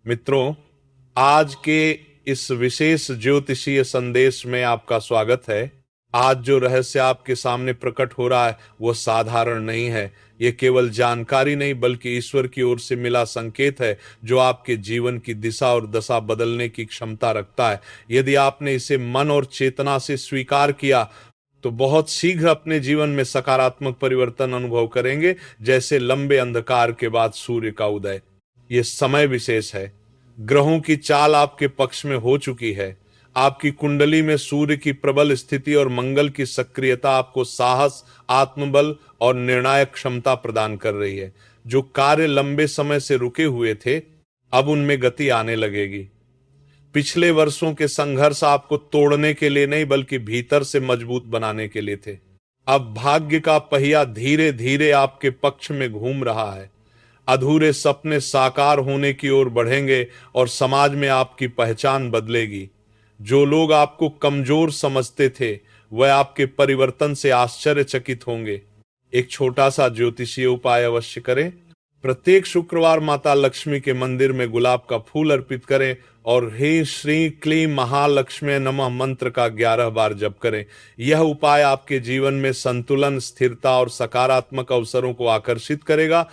मित्रों, आज के इस विशेष ज्योतिषीय संदेश में आपका स्वागत है। आज जो रहस्य आपके सामने प्रकट हो रहा है वो साधारण नहीं है। ये केवल जानकारी नहीं बल्कि ईश्वर की ओर से मिला संकेत है जो आपके जीवन की दिशा और दशा बदलने की क्षमता रखता है। यदि आपने इसे मन और चेतना से स्वीकार किया तो बहुत शीघ्र अपने जीवन में सकारात्मक परिवर्तन अनुभव करेंगे, जैसे लंबे अंधकार के बाद सूर्य का उदय। ये समय विशेष है। ग्रहों की चाल आपके पक्ष में हो चुकी है। आपकी कुंडली में सूर्य की प्रबल स्थिति और मंगल की सक्रियता आपको साहस, आत्मबल और निर्णायक क्षमता प्रदान कर रही है। जो कार्य लंबे समय से रुके हुए थे, अब उनमें गति आने लगेगी। पिछले वर्षों के संघर्ष आपको तोड़ने के लिए नहीं बल्कि भीतर से मजबूत बनाने के लिए थे। अब भाग्य का पहिया धीरे धीरे आपके पक्ष में घूम रहा है। अधूरे सपने साकार होने की ओर बढ़ेंगे और समाज में आपकी पहचान बदलेगी। जो लोग आपको कमजोर समझते थे वह आपके परिवर्तन से आश्चर्यचकित होंगे। एक छोटा सा ज्योतिषीय उपाय अवश्य करें। प्रत्येक शुक्रवार माता लक्ष्मी के मंदिर में गुलाब का फूल अर्पित करें और हे श्री क्लीं महालक्ष्मी नमः मंत्र का 11 बार जप करें। यह उपाय आपके जीवन में संतुलन, स्थिरता और सकारात्मक अवसरों को आकर्षित करेगा।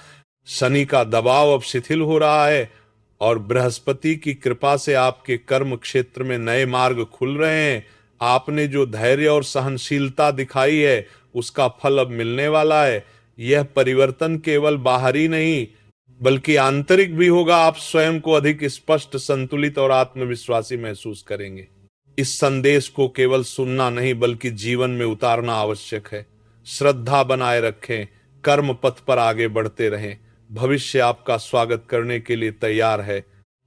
शनि का दबाव अब शिथिल हो रहा है और बृहस्पति की कृपा से आपके कर्म क्षेत्र में नए मार्ग खुल रहे हैं। आपने जो धैर्य और सहनशीलता दिखाई है उसका फल अब मिलने वाला है। यह परिवर्तन केवल बाहरी नहीं बल्कि आंतरिक भी होगा। आप स्वयं को अधिक स्पष्ट, संतुलित और आत्मविश्वासी महसूस करेंगे। इस संदेश को केवल सुनना नहीं बल्कि जीवन में उतारना आवश्यक है। श्रद्धा बनाए रखें, कर्म पथ पर आगे बढ़ते रहें। भविष्य आपका स्वागत करने के लिए तैयार है।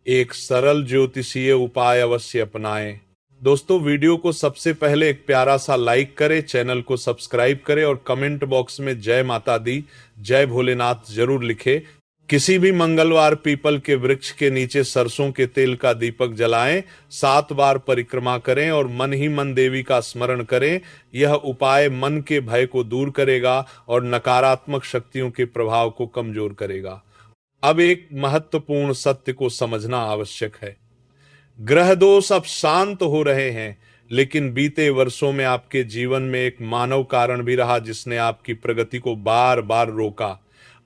एक सरल ज्योतिषीय उपाय अवश्य अपनाएं। दोस्तों, वीडियो को सबसे पहले एक प्यारा सा लाइक करें, चैनल को सब्सक्राइब करें और कमेंट बॉक्स में जय माता दी, जय भोलेनाथ जरूर लिखें। किसी भी मंगलवार पीपल के वृक्ष के नीचे सरसों के तेल का दीपक जलाएं, 7 बार परिक्रमा करें और मन ही मन देवी का स्मरण करें। यह उपाय मन के भय को दूर करेगा और नकारात्मक शक्तियों के प्रभाव को कमजोर करेगा। अब एक महत्वपूर्ण सत्य को समझना आवश्यक है। ग्रह दोष अब शांत हो रहे हैं, लेकिन बीते वर्षों में आपके जीवन में एक मानव कारण भी रहा जिसने आपकी प्रगति को बार बार रोका।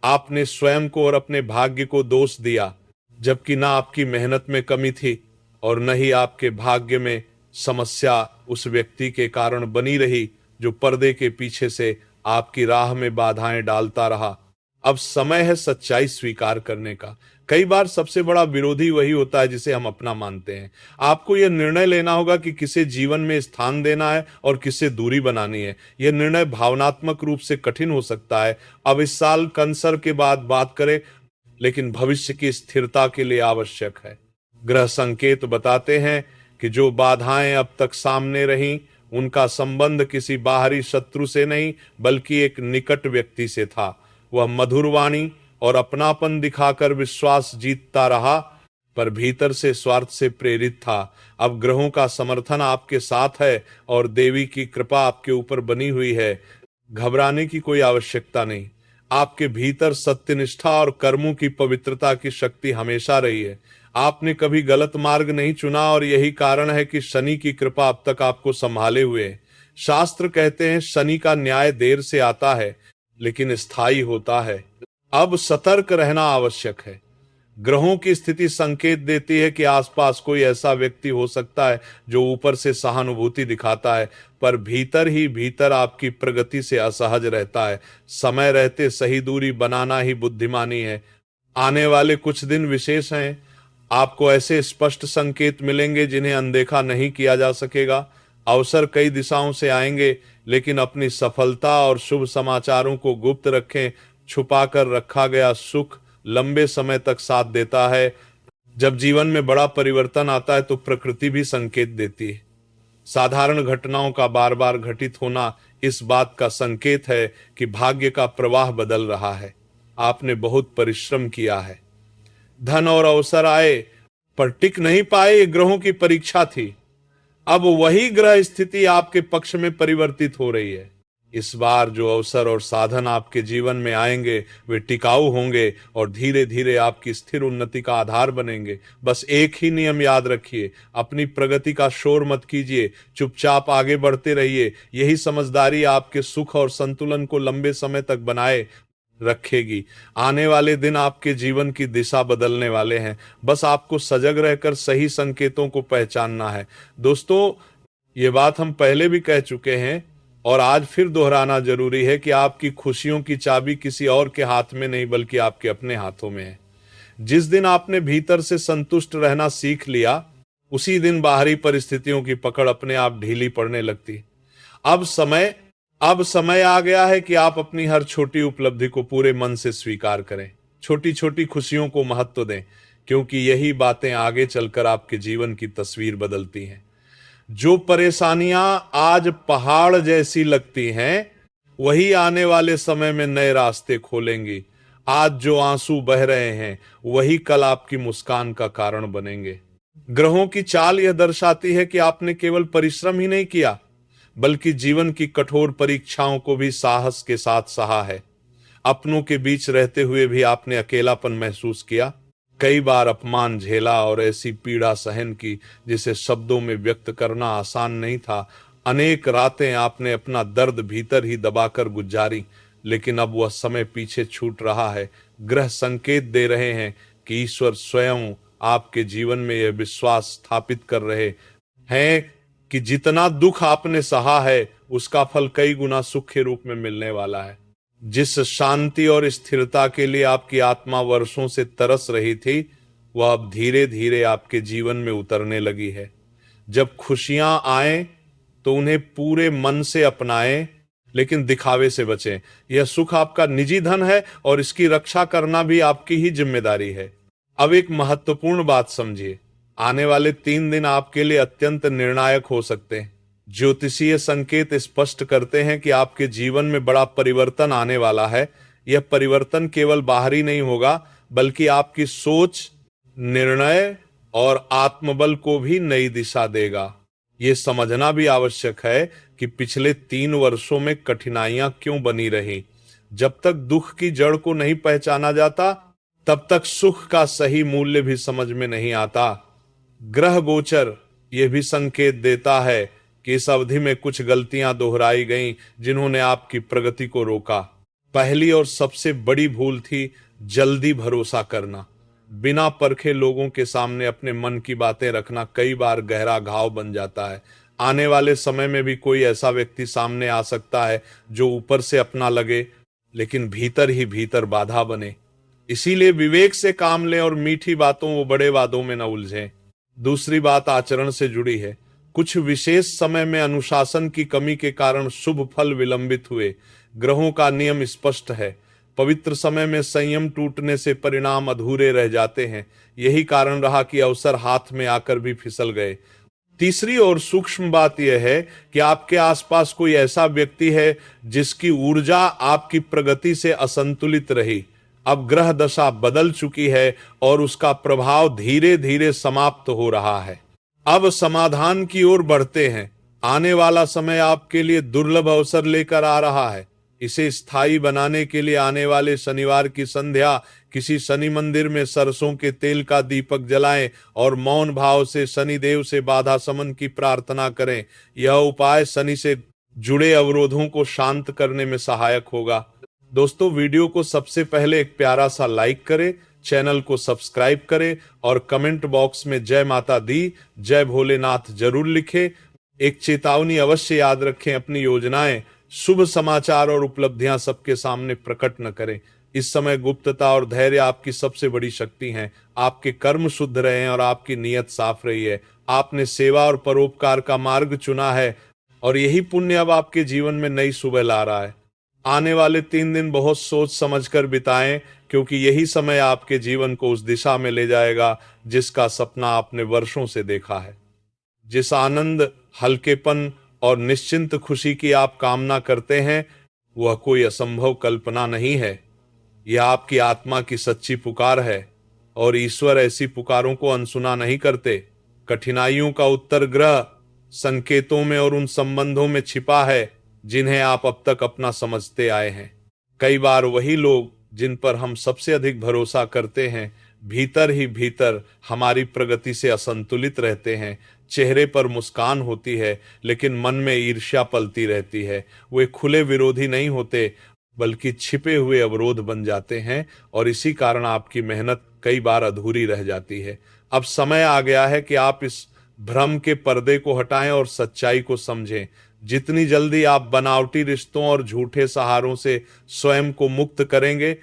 आपने स्वयं को और अपने भाग्य को दोष दिया, जबकि ना आपकी मेहनत में कमी थी और न ही आपके भाग्य में समस्या उस व्यक्ति के कारण बनी रही जो पर्दे के पीछे से आपकी राह में बाधाएं डालता रहा। अब समय है सच्चाई स्वीकार करने का। कई बार सबसे बड़ा विरोधी वही होता है जिसे हम अपना मानते हैं। आपको यह निर्णय लेना होगा कि किसे जीवन में स्थान देना है और किसे दूरी बनानी है। यह निर्णय भावनात्मक रूप से कठिन हो सकता है। अब इस साल कैंसर के बाद बात करें, लेकिन भविष्य की स्थिरता के लिए आवश्यक है। ग्रह संकेत बताते हैं कि जो बाधाएं अब तक सामने रहीं उनका संबंध किसी बाहरी शत्रु से नहीं बल्कि एक निकट व्यक्ति से था। वह मधुर वाणी और अपनापन दिखाकर विश्वास जीतता रहा, पर भीतर से स्वार्थ से प्रेरित था। अब ग्रहों का समर्थन आपके साथ है और देवी की कृपा आपके ऊपर बनी हुई है। घबराने की कोई आवश्यकता नहीं। आपके भीतर सत्यनिष्ठा और कर्मों की पवित्रता की शक्ति हमेशा रही है। आपने कभी गलत मार्ग नहीं चुना और यही कारण है कि शनि की कृपा अब तक आपको संभाले हुए है। शास्त्र कहते हैं शनि का न्याय देर से आता है लेकिन स्थायी होता है। अब सतर्क रहना आवश्यक है। ग्रहों की स्थिति संकेत देती है कि आसपास कोई ऐसा व्यक्ति हो सकता है जो ऊपर से सहानुभूति दिखाता है पर भीतर ही भीतर आपकी प्रगति से असहज रहता है। समय रहते सही दूरी बनाना ही बुद्धिमानी है। आने वाले कुछ दिन विशेष हैं। आपको ऐसे स्पष्ट संकेत मिलेंगे जिन्हें अनदेखा नहीं किया जा सकेगा। अवसर कई दिशाओं से आएंगे, लेकिन अपनी सफलता और शुभ समाचारों को गुप्त रखें। छुपाकर रखा गया सुख लंबे समय तक साथ देता है। जब जीवन में बड़ा परिवर्तन आता है तो प्रकृति भी संकेत देती है। साधारण घटनाओं का बार बार घटित होना इस बात का संकेत है कि भाग्य का प्रवाह बदल रहा है। आपने बहुत परिश्रम किया है, धन और अवसर आए पर टिक नहीं पाए। ये ग्रहों की परीक्षा थी। अब वही ग्रह स्थिति आपके पक्ष में परिवर्तित हो रही है। इस बार जो अवसर और साधन आपके जीवन में आएंगे वे टिकाऊ होंगे और धीरे धीरे आपकी स्थिर उन्नति का आधार बनेंगे। बस एक ही नियम याद रखिए, अपनी प्रगति का शोर मत कीजिए, चुपचाप आगे बढ़ते रहिए। यही समझदारी आपके सुख और संतुलन को लंबे समय तक बनाए रखेगी। आने वाले दिन आपके जीवन की दिशा बदलने वाले हैं, बस आपको सजग रहकर सही संकेतों को पहचानना है। दोस्तों, ये बात हम पहले भी कह चुके हैं और आज फिर दोहराना जरूरी है कि आपकी खुशियों की चाबी किसी और के हाथ में नहीं बल्कि आपके अपने हाथों में है। जिस दिन आपने भीतर से संतुष्ट रहना सीख लिया, उसी दिन बाहरी परिस्थितियों की पकड़ अपने आप ढीली पड़ने लगती। अब समय आ गया है कि आप अपनी हर छोटी उपलब्धि को पूरे मन से स्वीकार करें, छोटी छोटी खुशियों को महत्व दें, क्योंकि यही बातें आगे चलकर आपके जीवन की तस्वीर बदलती हैं। जो परेशानियां आज पहाड़ जैसी लगती हैं, वही आने वाले समय में नए रास्ते खोलेंगी। आज जो आंसू बह रहे हैं, वही कल आपकी मुस्कान का कारण बनेंगे। ग्रहों की चाल यह दर्शाती है कि आपने केवल परिश्रम ही नहीं किया, बल्कि जीवन की कठोर परीक्षाओं को भी साहस के साथ सहा है। अपनों के बीच रहते हुए भी आपने अकेलापन महसूस किया, कई बार अपमान झेला और ऐसी पीड़ा सहन की जिसे शब्दों में व्यक्त करना आसान नहीं था। अनेक रातें आपने अपना दर्द भीतर ही दबाकर गुजारी, लेकिन अब वह समय पीछे छूट रहा है। ग्रह संकेत दे रहे हैं कि ईश्वर स्वयं आपके जीवन में यह विश्वास स्थापित कर रहे हैं कि जितना दुख आपने सहा है, उसका फल कई गुना सुख के रूप में मिलने वाला है। जिस शांति और स्थिरता के लिए आपकी आत्मा वर्षों से तरस रही थी, वह अब धीरे धीरे आपके जीवन में उतरने लगी है। जब खुशियां आए तो उन्हें पूरे मन से अपनाएं, लेकिन दिखावे से बचें। यह सुख आपका निजी धन है और इसकी रक्षा करना भी आपकी ही जिम्मेदारी है। अब एक महत्वपूर्ण बात समझिए, आने वाले 3 दिन आपके लिए अत्यंत निर्णायक हो सकते हैं। ज्योतिषीय संकेत स्पष्ट करते हैं कि आपके जीवन में बड़ा परिवर्तन आने वाला है। यह परिवर्तन केवल बाहरी नहीं होगा, बल्कि आपकी सोच, निर्णय और आत्मबल को भी नई दिशा देगा। यह समझना भी आवश्यक है कि पिछले 3 वर्षों में कठिनाइयां क्यों बनी रही। जब तक दुख की जड़ को नहीं पहचाना जाता, तब तक सुख का सही मूल्य भी समझ में नहीं आता। ग्रह गोचर यह भी संकेत देता है कि इस अवधि में कुछ गलतियां दोहराई गईं, जिन्होंने आपकी प्रगति को रोका। पहली और सबसे बड़ी भूल थी जल्दी भरोसा करना। बिना परखे लोगों के सामने अपने मन की बातें रखना कई बार गहरा घाव बन जाता है। आने वाले समय में भी कोई ऐसा व्यक्ति सामने आ सकता है जो ऊपर से अपना लगे, लेकिन भीतर ही भीतर बाधा बने। इसीलिए विवेक से काम लें और मीठी बातों व बड़े वादों में न उलझें। दूसरी बात आचरण से जुड़ी है। कुछ विशेष समय में अनुशासन की कमी के कारण शुभ फल विलंबित हुए। ग्रहों का नियम स्पष्ट है, पवित्र समय में संयम टूटने से परिणाम अधूरे रह जाते हैं। यही कारण रहा कि अवसर हाथ में आकर भी फिसल गए। तीसरी और सूक्ष्म बात यह है कि आपके आसपास कोई ऐसा व्यक्ति है जिसकी ऊर्जा आपकी प्रगति से असंतुलित रही। अब ग्रह दशा बदल चुकी है और उसका प्रभाव धीरे धीरे समाप्त हो रहा है। अब समाधान की ओर बढ़ते हैं। आने वाला समय आपके लिए दुर्लभ अवसर लेकर आ रहा है। इसे स्थायी बनाने के लिए आने वाले शनिवार की संध्या किसी शनि मंदिर में सरसों के तेल का दीपक जलाएं और मौन भाव से शनि देव से बाधा शमन की प्रार्थना करें। यह उपाय शनि से जुड़े अवरोधों को शांत करने में सहायक होगा। दोस्तों, वीडियो को सबसे पहले एक प्यारा सा लाइक करें, चैनल को सब्सक्राइब करें और कमेंट बॉक्स में जय माता दी, जय भोलेनाथ जरूर लिखें। एक चेतावनी अवश्य याद रखें, अपनी योजनाएं, शुभ समाचार और उपलब्धियां सबके सामने प्रकट न करें। इस समय गुप्तता और धैर्य आपकी सबसे बड़ी शक्ति हैं। आपके कर्म शुद्ध रहे और आपकी नीयत साफ रही है। आपने सेवा और परोपकार का मार्ग चुना है और यही पुण्य अब आपके जीवन में नई सुबह ला रहा है। आने वाले 3 दिन बहुत सोच समझकर बिताएं, क्योंकि यही समय आपके जीवन को उस दिशा में ले जाएगा जिसका सपना आपने वर्षों से देखा है। जिस आनंद, हल्केपन और निश्चिंत खुशी की आप कामना करते हैं, वह कोई असंभव कल्पना नहीं है। यह आपकी आत्मा की सच्ची पुकार है और ईश्वर ऐसी पुकारों को अनसुना नहीं करते। कठिनाइयों का उत्तर ग्रह संकेतों में और उन संबंधों में छिपा है जिन्हें आप अब तक अपना समझते आए हैं। कई बार वही लोग जिन पर हम सबसे अधिक भरोसा करते हैं, भीतर ही भीतर हमारी प्रगति से असंतुलित रहते हैं। चेहरे पर मुस्कान होती है, लेकिन मन में ईर्ष्या पलती रहती है। वे खुले विरोधी नहीं होते, बल्कि छिपे हुए अवरोध बन जाते हैं, और इसी कारण आपकी मेहनत कई बार अधूरी रह जाती है। अब समय आ गया है कि आप इस भ्रम के पर्दे को हटाएं और सच्चाई को समझें। जितनी जल्दी आप बनावटी रिश्तों और झूठे सहारों से स्वयं को मुक्त करेंगे,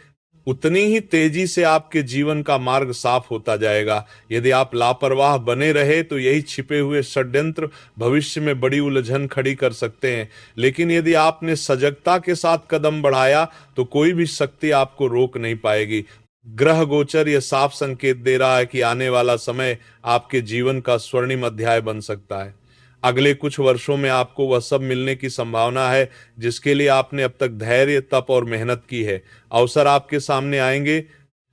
उतनी ही तेजी से आपके जीवन का मार्ग साफ होता जाएगा। यदि आप लापरवाह बने रहे तो यही छिपे हुए षड्यंत्र भविष्य में बड़ी उलझन खड़ी कर सकते हैं। लेकिन यदि आपने सजगता के साथ कदम बढ़ाया तो कोई भी शक्ति आपको रोक नहीं पाएगी। ग्रह गोचर यह साफ संकेत दे रहा है कि आने वाला समय आपके जीवन का स्वर्णिम अध्याय बन सकता है। अगले कुछ वर्षों में आपको वह सब मिलने की संभावना है जिसके लिए आपने अब तक धैर्य, तप और मेहनत की है। अवसर आपके सामने आएंगे,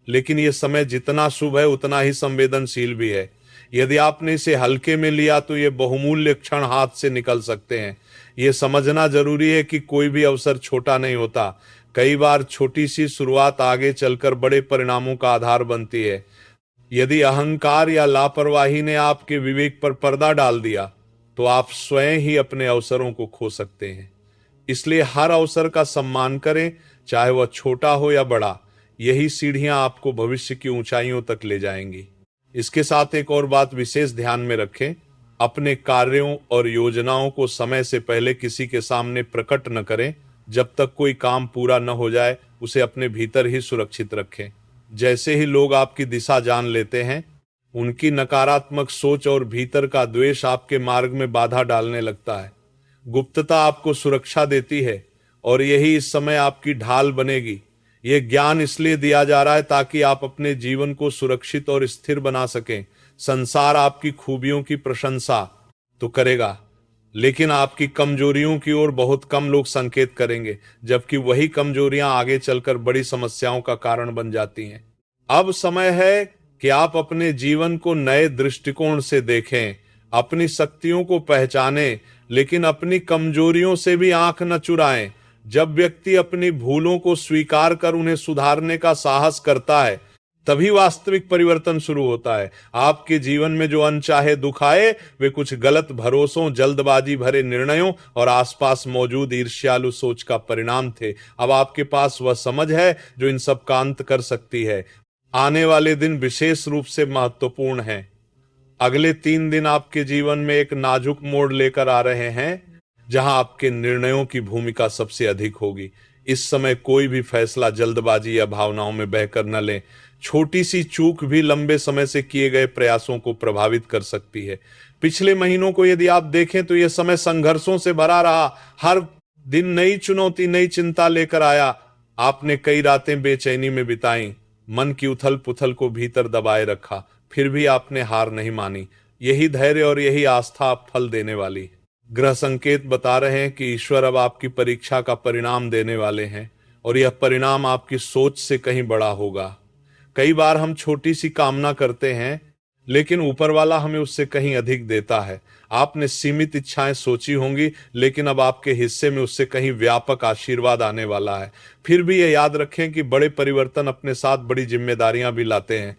लेकिन यह समय जितना शुभ है उतना ही संवेदनशील भी है। यदि आपने इसे हल्के में लिया तो ये बहुमूल्य क्षण हाथ से निकल सकते हैं। ये समझना जरूरी है कि कोई भी अवसर छोटा नहीं होता। कई बार छोटी सी शुरुआत आगे चलकर बड़े परिणामों का आधार बनती है। यदि अहंकार या लापरवाही ने आपके विवेक पर पर्दा डाल दिया तो आप स्वयं ही अपने अवसरों को खो सकते हैं। इसलिए हर अवसर का सम्मान करें, चाहे वह छोटा हो या बड़ा। यही सीढ़ियां आपको भविष्य की ऊंचाइयों तक ले जाएंगी। इसके साथ एक और बात विशेष ध्यान में रखें, अपने कार्यों और योजनाओं को समय से पहले किसी के सामने प्रकट न करें। जब तक कोई काम पूरा न हो जाए उसे अपने भीतर ही सुरक्षित रखें। जैसे ही लोग आपकी दिशा जान लेते हैं, उनकी नकारात्मक सोच और भीतर का द्वेष आपके मार्ग में बाधा डालने लगता है। गुप्तता आपको सुरक्षा देती है और यही इस समय आपकी ढाल बनेगी। यह ज्ञान इसलिए दिया जा रहा है ताकि आप अपने जीवन को सुरक्षित और स्थिर बना सकें। संसार आपकी खूबियों की प्रशंसा तो करेगा, लेकिन आपकी कमजोरियों की ओर बहुत कम लोग संकेत करेंगे, जबकि वही कमजोरियां आगे चलकर बड़ी समस्याओं का कारण बन जाती हैं। अब समय है कि आप अपने जीवन को नए दृष्टिकोण से देखें, अपनी शक्तियों को पहचानें, लेकिन अपनी कमजोरियों से भी आंख न चुराएं। जब व्यक्ति अपनी भूलों को स्वीकार कर उन्हें सुधारने का साहस करता है, तभी वास्तविक परिवर्तन शुरू होता है। आपके जीवन में जो अनचाहे दुख आए, वे कुछ गलत भरोसों, जल्दबाजी भरे निर्णयों और आसपास मौजूद ईर्ष्यालु सोच का परिणाम थे। अब आपके पास वह समझ है जो इन सब का अंत कर सकती है। आने वाले दिन विशेष रूप से महत्वपूर्ण हैं। अगले 3 दिन आपके जीवन में एक नाजुक मोड़ लेकर आ रहे हैं, जहां आपके निर्णयों की भूमिका सबसे अधिक होगी। इस समय कोई भी फैसला जल्दबाजी या भावनाओं में बहकर न लें। छोटी सी चूक भी लंबे समय से किए गए प्रयासों को प्रभावित कर सकती है। पिछले महीनों को यदि आप देखें तो यह समय संघर्षों से भरा रहा। हर दिन नई चुनौती, नई चिंता लेकर आया। आपने कई रातें बेचैनी में बिताई, मन की उथल पुथल को भीतर दबाए रखा, फिर भी आपने हार नहीं मानी। यही धैर्य और यही आस्था आप फल देने वाली। ग्रह संकेत बता रहे हैं कि ईश्वर अब आपकी परीक्षा का परिणाम देने वाले हैं, और यह परिणाम आपकी सोच से कहीं बड़ा होगा। कई बार हम छोटी सी कामना करते हैं, लेकिन ऊपर वाला हमें उससे कहीं अधिक देता है। आपने सीमित इच्छाएं सोची होंगी, लेकिन अब आपके हिस्से में उससे कहीं व्यापक आशीर्वाद आने वाला है। फिर भी यह याद रखें कि बड़े परिवर्तन अपने साथ बड़ी जिम्मेदारियां भी लाते हैं।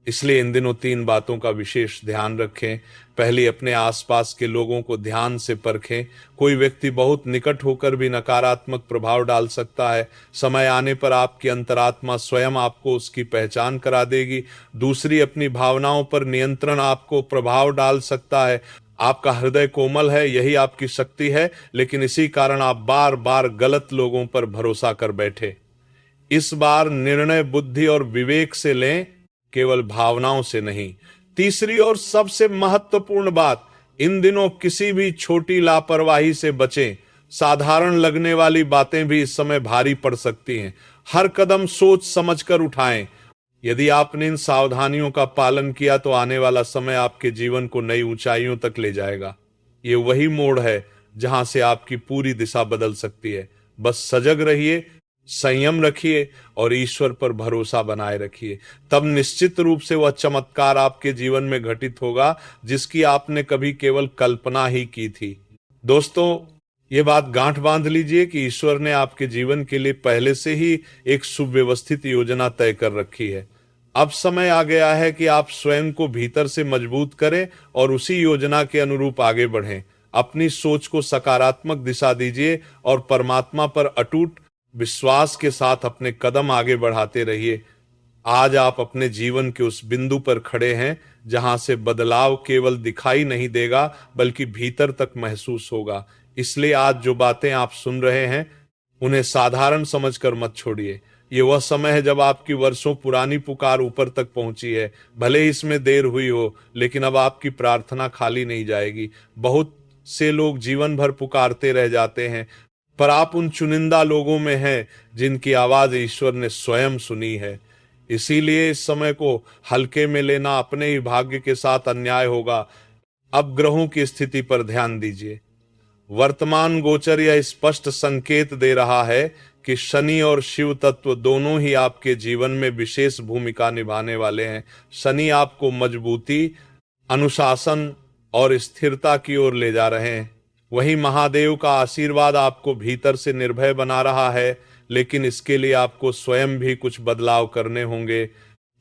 इसलिए इन दिनों 3 बातों का विशेष ध्यान रखें। पहली, अपने आसपास के लोगों को ध्यान से परखें। कोई व्यक्ति बहुत निकट होकर भी नकारात्मक प्रभाव डाल सकता है। समय आने पर आपकी अंतरात्मा स्वयं आपको उसकी पहचान करा देगी। दूसरी, अपनी भावनाओं पर नियंत्रण आपको प्रभाव डाल सकता है। आपका हृदय कोमल है, यही आपकी शक्ति है, लेकिन इसी कारण आप बार बार गलत लोगों पर भरोसा कर बैठे। इस बार निर्णय बुद्धि और विवेक से लें, केवल भावनाओं से नहीं। तीसरी और सबसे महत्वपूर्ण बात, इन दिनों किसी भी छोटी लापरवाही से बचें। साधारण लगने वाली बातें भी इस समय भारी पड़ सकती हैं। हर कदम सोच समझकर उठाएं। यदि आपने इन सावधानियों का पालन किया तो आने वाला समय आपके जीवन को नई ऊंचाइयों तक ले जाएगा। ये वही मोड़ है जहां से आपकी पूरी दिशा बदल सकती है। बस सजग रहिए, संयम रखिए और ईश्वर पर भरोसा बनाए रखिए। तब निश्चित रूप से वह चमत्कार आपके जीवन में घटित होगा जिसकी आपने कभी केवल कल्पना ही की थी। दोस्तों, ये बात गांठ बांध लीजिए कि ईश्वर ने आपके जीवन के लिए पहले से ही एक सुव्यवस्थित योजना तय कर रखी है। अब समय आ गया है कि आप स्वयं को भीतर से मजबूत करें और उसी योजना के अनुरूप आगे बढ़ें। अपनी सोच को सकारात्मक दिशा दीजिए और परमात्मा पर अटूट विश्वास के साथ अपने कदम आगे बढ़ाते रहिए। आज आप अपने जीवन के उस बिंदु पर खड़े हैं जहां से बदलाव केवल दिखाई नहीं देगा बल्कि भीतर तक महसूस होगा। इसलिए आज जो बातें आप सुन रहे हैं उन्हें साधारण समझकर मत छोड़िए। ये वह समय है जब आपकी वर्षों पुरानी पुकार ऊपर तक पहुंची है। भले ही इसमें देर हुई हो, लेकिन अब आपकी प्रार्थना खाली नहीं जाएगी। बहुत से लोग जीवन भर पुकारते रह जाते हैं, पर आप उन चुनिंदा लोगों में हैं जिनकी आवाज ईश्वर ने स्वयं सुनी है। इसीलिए इस समय को हल्के में लेना अपने ही भाग्य के साथ अन्याय होगा। अब ग्रहों की स्थिति पर ध्यान दीजिए। वर्तमान गोचर यह स्पष्ट संकेत दे रहा है कि शनि और शिव तत्व दोनों ही आपके जीवन में विशेष भूमिका निभाने वाले हैं। शनि आपको मजबूती, अनुशासन और स्थिरता की ओर ले जा रहे हैं। वहीं महादेव का आशीर्वाद आपको भीतर से निर्भय बना रहा है, लेकिन इसके लिए आपको स्वयं भी कुछ बदलाव करने होंगे।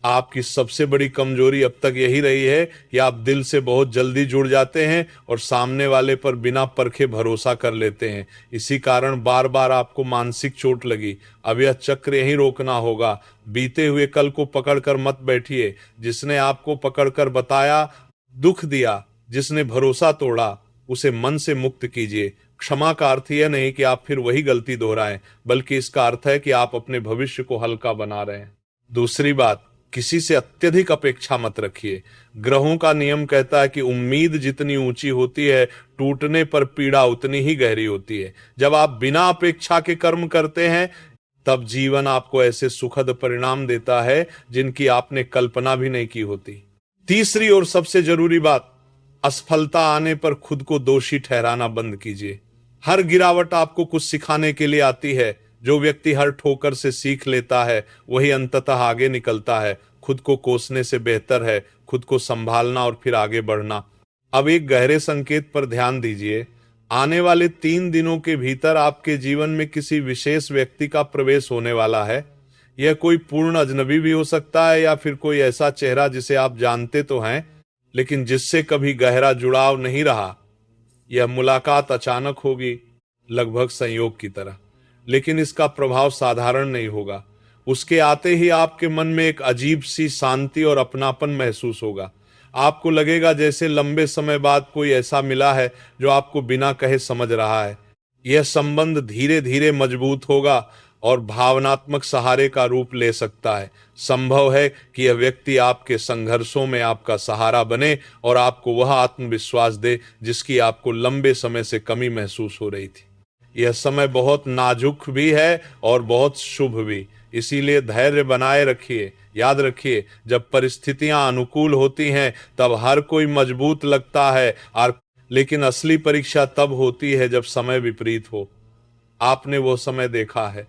आपकी सबसे बड़ी कमजोरी अब तक यही रही है कि आप दिल से बहुत जल्दी जुड़ जाते हैं और सामने वाले पर बिना परखे भरोसा कर लेते हैं। इसी कारण बार बार आपको मानसिक चोट लगी। अब यह चक्र यहीं रोकना होगा। बीते हुए कल को पकड़कर मत बैठिए। जिसने आपको पकड़कर बताया, दुख दिया, जिसने भरोसा तोड़ा, उसे मन से मुक्त कीजिए। क्षमा का अर्थ यह नहीं कि आप फिर वही गलती दोहराएं, बल्कि इसका अर्थ है कि आप अपने भविष्य को हल्का बना रहे हैं। दूसरी बात, किसी से अत्यधिक अपेक्षा मत रखिए। ग्रहों का नियम कहता है कि उम्मीद जितनी ऊंची होती है, टूटने पर पीड़ा उतनी ही गहरी होती है। जब आप बिना अपेक्षा के कर्म करते हैं, तब जीवन आपको ऐसे सुखद परिणाम देता है जिनकी आपने कल्पना भी नहीं की होती। तीसरी और सबसे जरूरी बात, असफलता आने पर खुद को दोषी ठहराना बंद कीजिए। हर गिरावट आपको कुछ सिखाने के लिए आती है। जो व्यक्ति हर ठोकर से सीख लेता है वही अंततः आगे निकलता है। खुद को कोसने से बेहतर है खुद को संभालना और फिर आगे बढ़ना। अब एक गहरे संकेत पर ध्यान दीजिए। आने वाले 3 दिनों के भीतर आपके जीवन में किसी विशेष व्यक्ति का प्रवेश होने वाला है। यह कोई पूर्ण अजनबी भी हो सकता है या फिर कोई ऐसा चेहरा जिसे आप जानते तो हैं, लेकिन जिससे कभी गहरा जुड़ाव नहीं रहा। यह मुलाकात अचानक होगी, लगभग संयोग की तरह, लेकिन इसका प्रभाव साधारण नहीं होगा। उसके आते ही आपके मन में एक अजीब सी शांति और अपनापन महसूस होगा। आपको लगेगा जैसे लंबे समय बाद कोई ऐसा मिला है जो आपको बिना कहे समझ रहा है। यह संबंध धीरे धीरे मजबूत होगा और भावनात्मक सहारे का रूप ले सकता है। संभव है कि यह व्यक्ति आपके संघर्षों में आपका सहारा बने और आपको वह आत्मविश्वास दे जिसकी आपको लंबे समय से कमी महसूस हो रही थी। यह समय बहुत नाजुक भी है और बहुत शुभ भी, इसीलिए धैर्य बनाए रखिए। याद रखिए, जब परिस्थितियां अनुकूल होती हैं तब हर कोई मजबूत लगता है, और लेकिन असली परीक्षा तब होती है जब समय विपरीत हो। आपने वो समय देखा है।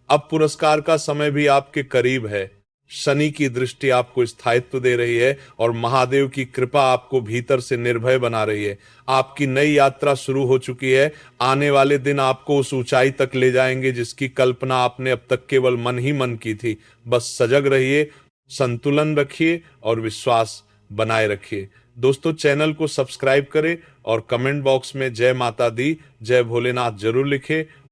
अब पुरस्कार का समय भी आपके करीब है। शनि की दृष्टि आपको स्थायित्व दे रही है और महादेव की कृपा आपको भीतर से निर्भय बना रही है। आपकी नई यात्रा शुरू हो चुकी है। आने वाले दिन आपको उस ऊंचाई तक ले जाएंगे जिसकी कल्पना आपने अब तक केवल मन ही मन की थी। बस सजग रहिए, संतुलन रखिए और विश्वास बनाए रखिए। दोस्तों, चैनल को सब्सक्राइब करें और कमेंट बॉक्स में जय माता दी, जय भोलेनाथ जरूर लिखें।